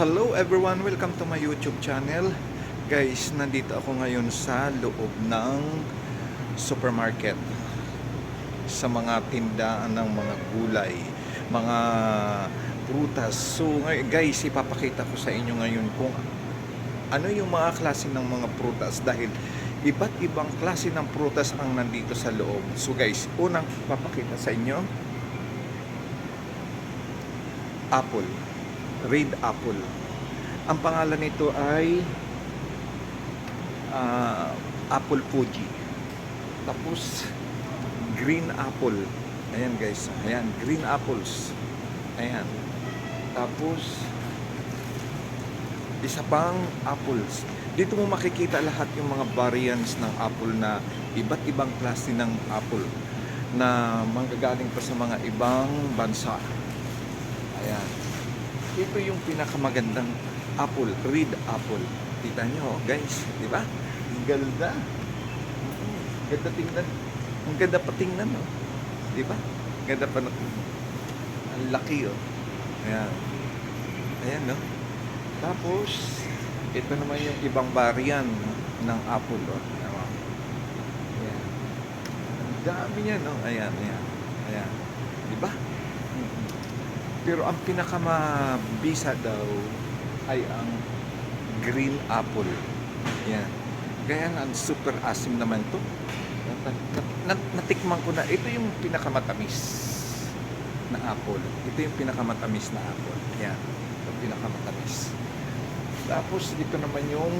Hello everyone, welcome to my YouTube channel. Guys, nandito ako ngayon sa loob ng supermarket. Sa mga tindahan ng mga gulay, mga prutas. So guys, ipapakita ko sa inyo ngayon kung ano yung mga klase ng mga prutas dahil iba't ibang klase ng prutas ang nandito sa loob. So guys, unang papakita sa inyo, apple. Red apple. Ang pangalan nito ay apple Fuji. Tapos green apple. Ayan guys, ayan, green apples. Ayan. Tapos isa pang apples. Dito mo makikita lahat yung mga variants ng apple na iba't ibang klase ng apple na manggagaling pa sa mga ibang bansa. Ayan. Ito yung pinakamagandang apple, red apple. Kita nyo, guys, di ba? Ang ganda. Ganda tingnan. Ang ganda pa tingnan, no? Di ba? Ganda pa na. Ang laki, oh. Ayan. Ayan, no? Tapos, ito naman yung ibang variant ng apple, oh. Ayan. Ang dami niya, no? Ayan, ayan. Ayan. Di ba? Pero ang pinakamabisa daw ay ang green apple. Yan. Kaya nga, super asim naman to. Natikman ko na. Ito yung pinakamatamis na apple. Ito yung pinakamatamis na apple. Yan. Ito pinakamatamis. Tapos, dito naman yung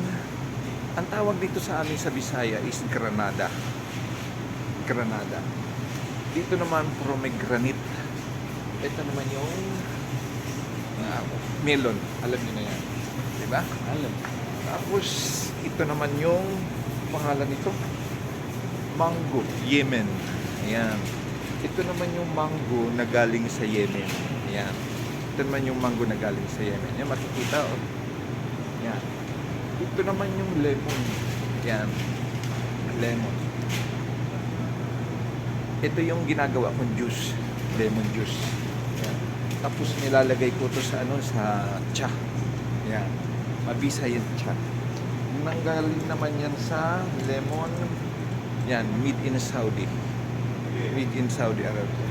ang tawag dito sa amin sa Bisaya is granada. Granada. Dito naman, pomegranate. Ito naman yung melon. Alam niyo na yan. Diba? Alam. Tapos, ito naman yung pangalan nito. Mango. Yemen. Ayan. Ito naman yung mango na galing sa Yemen. Ayan. Ito naman yung mango na galing sa Yemen. Yan, makikita, oh. Ayan. Ito naman yung lemon. Ayan. Lemon. Ito yung ginagawa kong juice. Lemon juice. Ayan. Tapos nilalagay ko to sa sa cha. Yan. Mabisa yung cha. Nanggaling naman yan sa lemon. Yan, made in Saudi. Made in Saudi Arabia.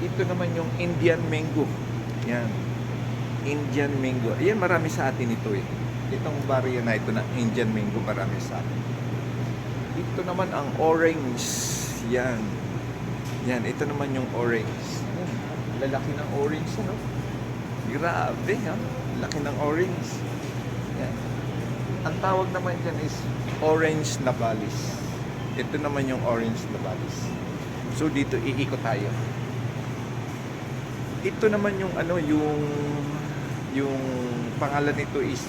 Ito naman yung Indian mango. Yan. Indian mango. Ayan, marami sa atin ito eh. Itong variant na ito na Indian mango, marami sa atin. Ito naman ang orange. Yan. Yan, ito naman yung orange. Lalaki ng orange, ano? Grabe, ha? Laki ng orange. Yan. Ang tawag naman dyan is orange nabalis. Ito naman yung orange nabalis. So, dito iikot tayo. Ito naman yung yung pangalan nito is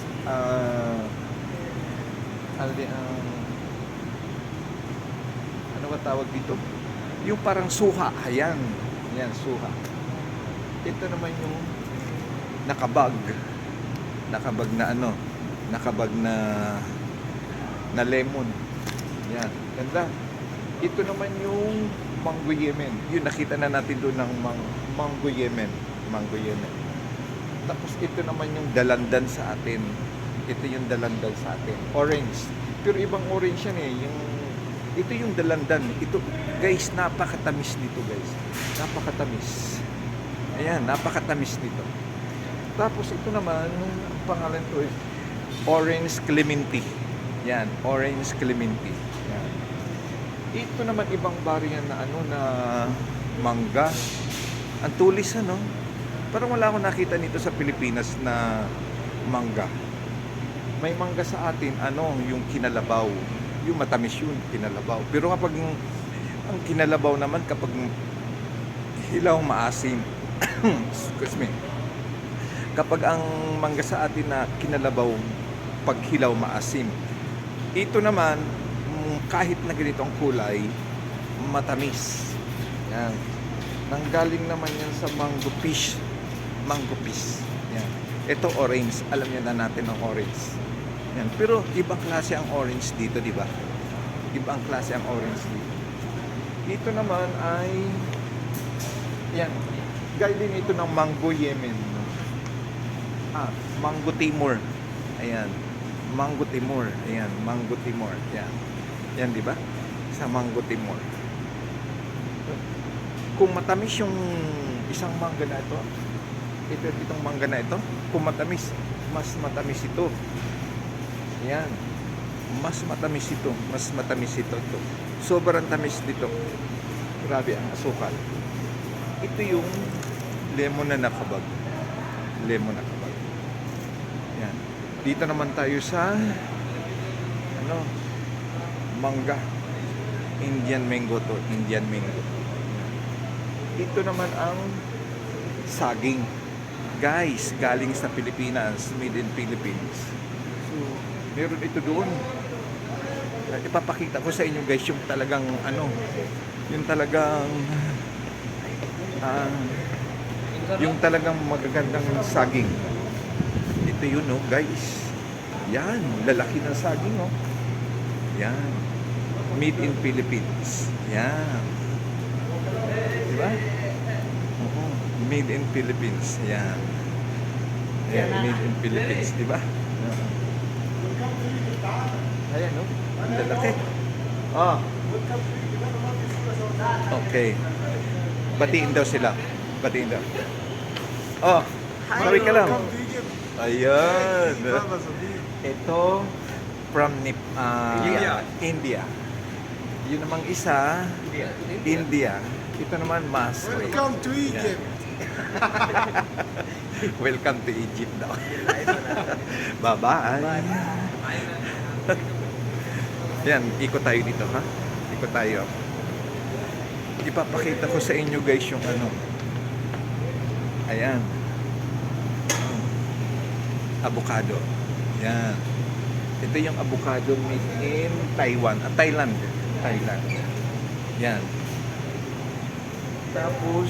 ano ba tawag dito? Yung parang suha. Ayan. Ayan, suha. Ito naman yung nakabag. Nakabag na nakabag na lemon. Yan, ganda. Ito naman yung mango Yemen. Yun, nakita na natin doon ng mango Yemen. Mango Yemen. Tapos ito naman yung dalandan sa atin. Ito yung dalandan sa atin. Orange. Pero ibang orange yan eh. Ito yung dalandan. Ito, guys, napakatamis nito, guys. Napakatamis. Ayan, napakatamis nito. Tapos ito naman, ang pangalan to is orange clementi. Yan, orange clementi. Yan. Ito naman ibang variant na na mangga. Ang tulis, parang wala akong nakita nito sa Pilipinas na mangga. May mangga sa atin, yung kinalabaw. Yung matamis yun, kinalabaw. Pero kapag ang kinalabaw naman kapag hilaw maasim. Excuse me. Kapag ang mangga sa atin na kinalabaw, pag hilaw maasim. Ito naman, kahit na ganito ang kulay, matamis. Yan. Nanggaling naman yan sa mango fish. Mango fish. Yan. Ito orange. Alam niyo na natin ang orange. Yan. Pero ibang klase ang orange dito, di ba? Ibang klase ang orange dito. Dito naman ay yan. Gaya din ito ng mango Yemen. Mango Timor. Ayan. Mango Timor. Ayan, Mango Timor. Yan. Yan, di ba? Sa Mango Timor. Kung matamis yung isang mangga na ito, itong mangga na ito, kung matamis, mas matamis ito. Yan. Mas matamis ito. Mas matamis ito. Sobrang tamis dito. Grabe ang asukal. Ito yung lemon na nakabag. Lemon na nakabag. Yan. Dito naman tayo sa mangga. Indian mango to. Indian mango. Ito naman ang saging. Guys, galing sa Pilipinas. Made in Philippines. So, meron ito doon. Ipapakita ko sa inyo guys yung talagang yung talagang yung talagang magagandang saging. Ito yun guys. Yan, lalaki ng saging Yan. Made in Philippines. Yan. Diba? Made in Philippines. Yan. Yan, made in Philippines, diba? Ayan, ang lalaki. Okay. Batiin daw sila. Batiin daw. Sabi ka lang. Ayan. Ito from India. Yun namang isa, India. Ito naman Masri. Welcome to Egypt. Welcome to Egypt daw. Bye-bye. Yan, ikot tayo dito ha. Ikot tayo. Ipapakita ko sa inyo guys yung Ayan. Avocado. Yan. Ito yung avocado made in Taiwan. Thailand. Thailand. Yan. Tapos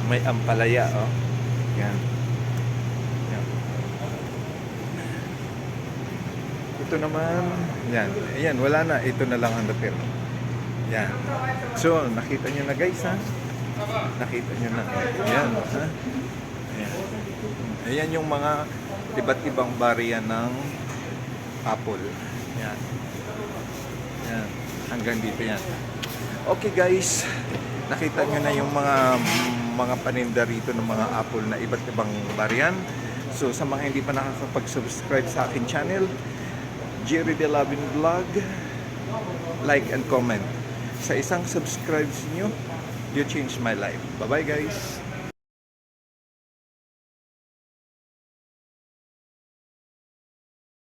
may ampalaya Yan. Yan. Ito naman, yan. Ayan, wala na. Ito na lang ang natira. Yan. So, nakita nyo na guys ha? Nakita nyo na. Ayan. Ha? Ayan. Ayan yung mga iba't ibang varian ng apple. Yan. Yan. Hanggang dito yan. Okay guys. Nakita nyo na yung mga paninda rito ng mga apple na iba't ibang varian. So, sa mga hindi pa nakakapag-subscribe sa akin channel, Jerry De Lavin Vlog, like and comment. Sa isang subscribe nyo, you change my life. Bye-bye guys!